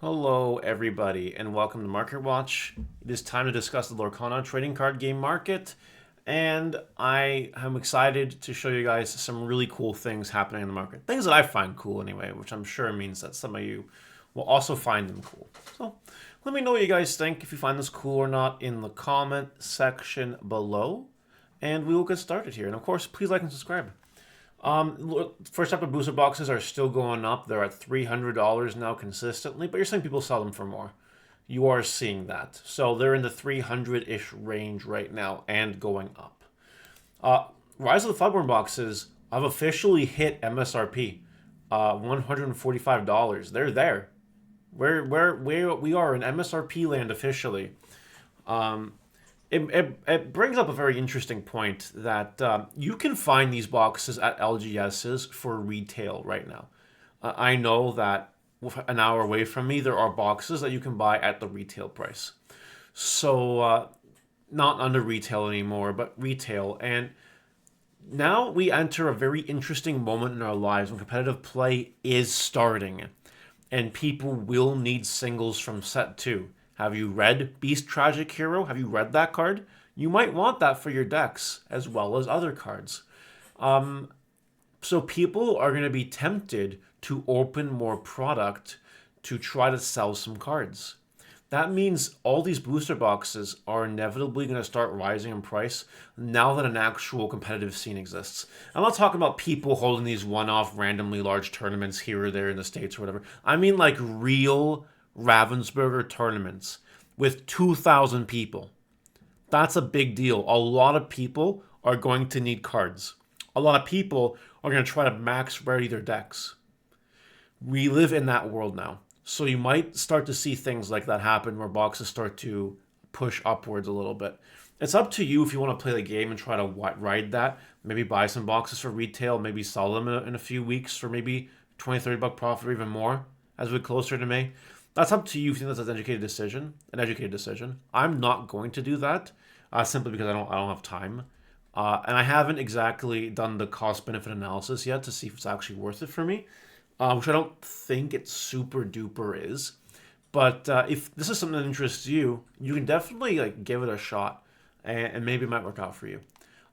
Hello, everybody, and welcome to Market Watch. It is time to discuss the Lorcana trading card game market, and I am excited to show you guys some really cool things happening in the market. Things that I find cool anyway, which I'm sure means that some of you will also find them cool. So let me know what you guys think, if you find this cool or not, in the comment section below, and we will get started here. And of course, please like and subscribe. First type of booster boxes are still going up. They're at $300 now consistently, but you're seeing people sell them for more. You are seeing that. So they're in the 300-ish range right now and going up. Rise of the Floodborn boxes have officially hit MSRP, $145. They're there. We are in MSRP land officially. It brings up a very interesting point that you can find these boxes at LGSs for retail right now. I know that an hour away from me, there are boxes that you can buy at the retail price. So, not under retail anymore, but retail. And now we enter a very interesting moment in our lives when competitive play is starting. And people will need singles from set 2. Have you read Beast Tragic Hero? Have you read that card? You might want that for your decks, as well as other cards. So people are going to be tempted to open more product to try to sell some cards. That means all these booster boxes are inevitably going to start rising in price now that an actual competitive scene exists. I'm not talking about people holding these one-off randomly large tournaments here or there in the States or whatever. I mean like real Ravensburger tournaments with 2,000 people. That's a big deal. A lot of people are going to need cards. A lot of people are going to try to max rarity their decks. We live in that world now. So you might start to see things like that happen where boxes start to push upwards a little bit. It's up to you if you want to play the game and try to ride that. Maybe buy some boxes for retail, maybe sell them in a few weeks for maybe 20, 30 buck profit or even more as we get closer to May. That's up to you if you think that's an educated decision. I'm not going to do that simply because I don't have time. And I haven't exactly done the cost benefit analysis yet to see if it's actually worth it for me, which I don't think it super duper is. But if this is something that interests you, you can definitely give it a shot, and maybe it might work out for you.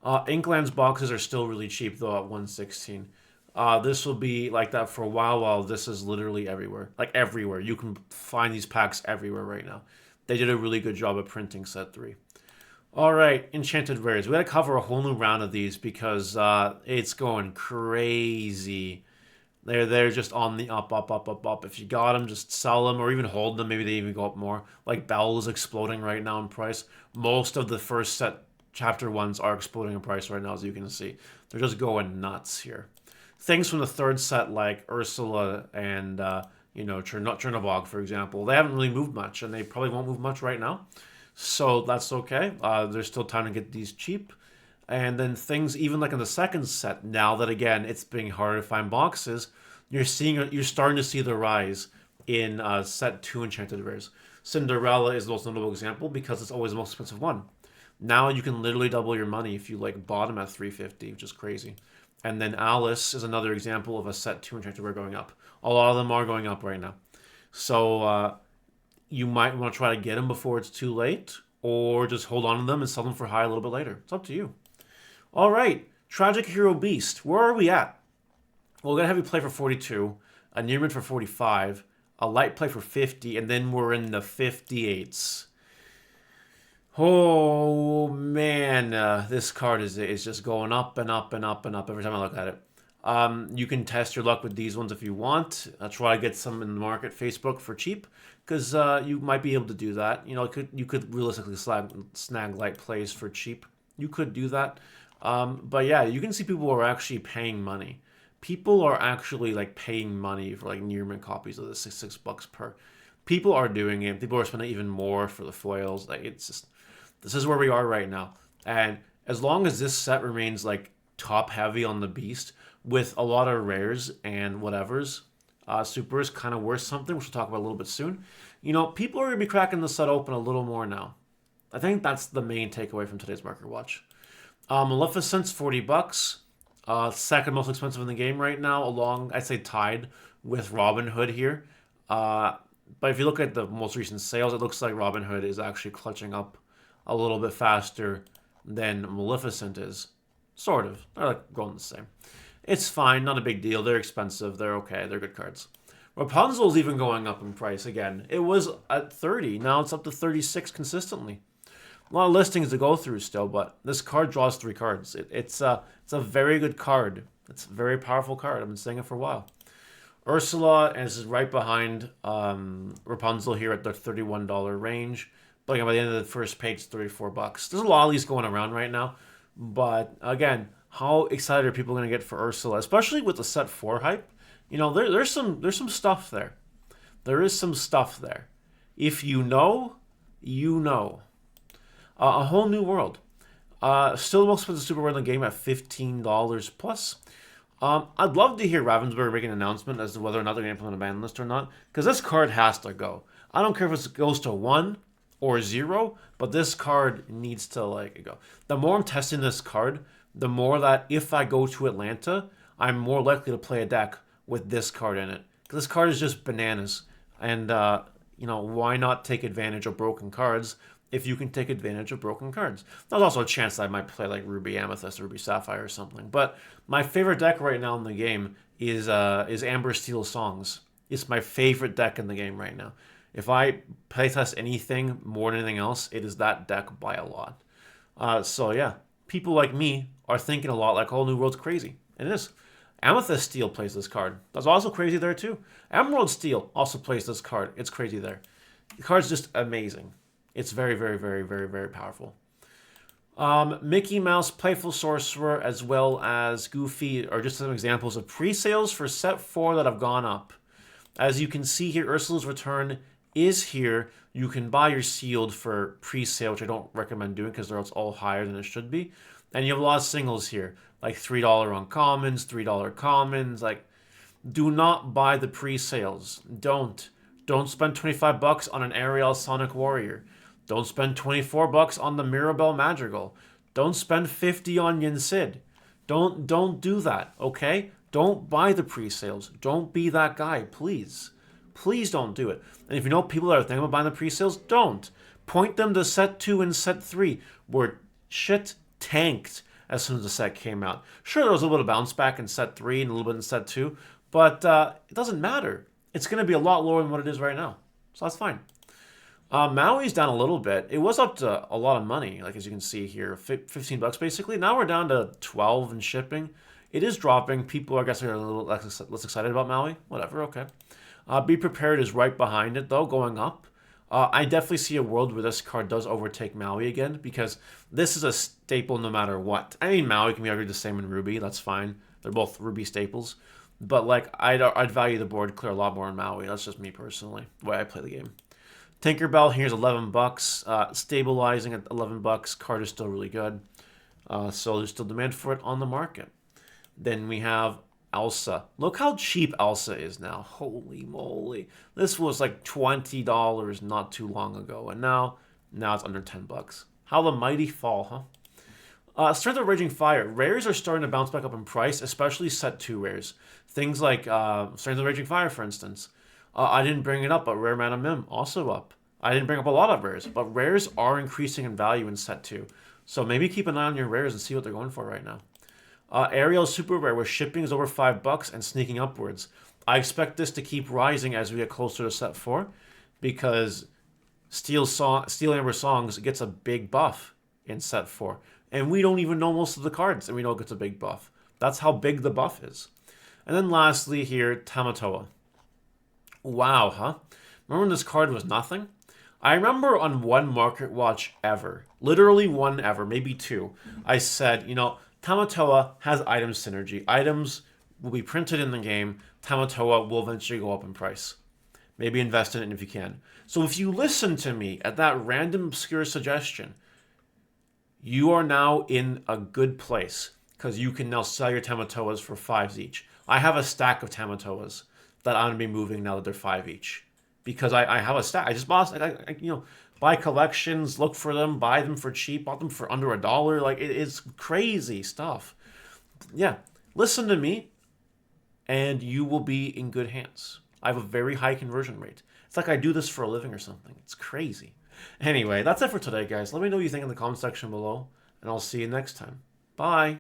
Inkland's boxes are still really cheap though at 116. This will be like that for a while this is literally everywhere. Like everywhere. You can find these packs everywhere right now. They did a really good job of printing set 3. Alright, Enchanted Rares. We gotta cover a whole new round of these because it's going crazy. They're just on the up. If you got them, just sell them or even hold them. Maybe they even go up more. Like Bell is exploding right now in price. Most of the first set chapter ones are exploding in price right now, as you can see. They're just going nuts here. Things from the third set like Ursula and Chernobog, for example, they haven't really moved much, and they probably won't move much right now. So that's okay. There's still time to get these cheap. And then things even like in the second set, now that again it's being harder to find boxes, you're starting to see the rise in set 2 Enchanted Rares. Cinderella is the most notable example because it's always the most expensive one. Now you can literally double your money if you bought them at 350, which is crazy. And then Alice is another example of a set 2 Enchanted Rare going up. A lot of them are going up right now. So you might want to try to get them before it's too late, or just hold on to them and sell them for high a little bit later. It's up to you. All right, Tragic Hero Beast. Where are we at? Well, we're going to have you play for 42, a near mid for 45, a light play for 50, and then we're in the 58s. Oh, man, this card is just going up and up and up and up every time I look at it. You can test your luck with these ones if you want. Try to get some in the market, Facebook, for cheap, because you might be able to do that. You could realistically snag light plays for cheap. You could do that. But yeah, you can see people are actually paying money. People are actually paying money for near mint copies of this $6 per. People are doing it. People are spending even more for the foils. It's just, this is where we are right now. And as long as this set remains top heavy on the beast with a lot of rares and whatevers, supers kind of worth something, which we'll talk about a little bit soon. People are going to be cracking the set open a little more now. I think that's the main takeaway from today's Market Watch. Maleficent's $40. Second most expensive in the game right now, I'd say tied with Robin Hood here. But if you look at the most recent sales, it looks like Robinhood is actually clutching up a little bit faster than Maleficent is. Sort of. They're like going the same. It's fine, not a big deal. They're expensive. They're okay. They're good cards. Rapunzel's even going up in price again. It was at 30. Now it's up to 36 consistently. A lot of listings to go through still, but this card draws 3 cards. It's a very good card. It's a very powerful card. I've been saying it for a while. Ursula is right behind Rapunzel here at the $31 range. But again, by the end of the first page, it's $34. There's a lot of these going around right now. But again, how excited are people going to get for Ursula, especially with the set 4 hype? You know, there's some stuff there. There is some stuff there. If you know, you know. A whole new world. Still the most expensive super rare in the game at $15 plus. I'd love to hear Ravensburger make an announcement as to whether or not they're going to implement a ban list or not, because this card has to go. I don't care if it goes to 1 or 0, but this card needs to go. The more I'm testing this card, the more that if I go to Atlanta, I'm more likely to play a deck with this card in it. Because this card is just bananas. And, why not take advantage of broken cards if you can take advantage of broken cards? There's also a chance that I might play like Ruby Amethyst or Ruby Sapphire or something. But my favorite deck right now in the game is Amber Steel Songs. It's my favorite deck in the game right now. If I playtest anything more than anything else, it is that deck by a lot. So yeah, people like me are thinking a lot like Whole New World's crazy. And it is. Amethyst Steel plays this card. That's also crazy there too. Emerald Steel also plays this card. It's crazy there. The card's just amazing. It's very, very, very, very, very powerful. Mickey Mouse, Playful Sorcerer, as well as Goofy are just some examples of pre-sales for set 4 that have gone up. As you can see here, Ursula's Return is here. You can buy your sealed for pre-sale, which I don't recommend doing because they're all higher than it should be. And you have a lot of singles here, like $3 uncommons, $3 commons. Like, do not buy the pre-sales. Don't spend $25 on an Ariel Sonic Warrior. Don't spend $24 on the Mirabelle Madrigal. Don't spend 50 on Yin Sid. Don't do that, okay? Don't buy the pre-sales. Don't be that guy, please. Please don't do it. And if you know people that are thinking about buying the pre-sales, don't. Point them to set 2 and set 3, where shit tanked as soon as the set came out. Sure, there was a little bit of bounce back in set 3 and a little bit in set 2, but it doesn't matter. It's going to be a lot lower than what it is right now. So that's fine. Maui's down a little bit. It was up to a lot of money, like as you can see here, $15 basically. Now we're down to 12 in shipping. It is dropping. People, I guess, are a little less excited about Maui. Whatever, okay. Be Prepared is right behind it, though, going up. I definitely see a world where this card does overtake Maui again, because this is a staple no matter what. I mean, Maui can be argued the same in Ruby. That's fine. They're both Ruby staples. But, I'd value the board clear a lot more in Maui. That's just me personally, the way I play the game. Tinkerbell here's $11. Stabilizing at $11. Card is still really good. So there's still demand for it on the market. Then we have Elsa. Look how cheap Elsa is now. Holy moly. This was like $20 not too long ago. And now it's under $10. How the mighty fall, huh? Strength of Raging Fire. Rares are starting to bounce back up in price, especially set 2 rares. Things like Strength of Raging Fire, for instance. I didn't bring it up, but Rare Mana Mim also up. I didn't bring up a lot of rares, but rares are increasing in value in set 2. So maybe keep an eye on your rares and see what they're going for right now. Ariel Super Rare, where shipping is over $5 and sneaking upwards. I expect this to keep rising as we get closer to set 4, because Steel Amber Songs gets a big buff in set 4. And we don't even know most of the cards, and we know it gets a big buff. That's how big the buff is. And then lastly here, Tamatoa. Wow, huh? Remember when this card was nothing? I remember on one Market Watch ever, literally one ever, maybe 2, I said, Tamatoa has item synergy. Items will be printed in the game. Tamatoa will eventually go up in price. Maybe invest in it if you can. So if you listen to me at that random obscure suggestion, you are now in a good place, because you can now sell your Tamatoas for 5s each. I have a stack of Tamatoas that I'm going to be moving now that they're 5 each. Because I have a stack. I just bought, buy collections, look for them, buy them for cheap, bought them for under $1. Like, it's crazy stuff. Yeah, listen to me, and you will be in good hands. I have a very high conversion rate. It's like I do this for a living or something. It's crazy. Anyway, that's it for today, guys. Let me know what you think in the comment section below, and I'll see you next time. Bye.